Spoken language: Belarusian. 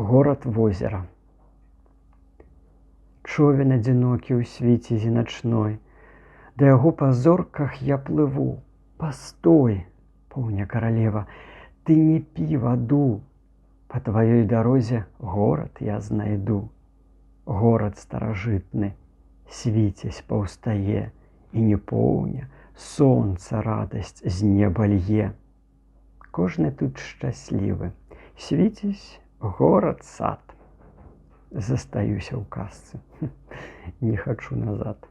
Горад возера. Човен адзінокі ў свіцізі начной, да яго па зорках я плыву. Пастой, поўня каралева, ты не пі ваду, па тваёй дарозе горад я знайду. Горад старажытны, свіцязь паўстае, і не поўня, сонца радасць з неба лье. Кожны тут шчаслівы, свіцязь, горад, сад. Застаюся ў казцы, не хачу назад.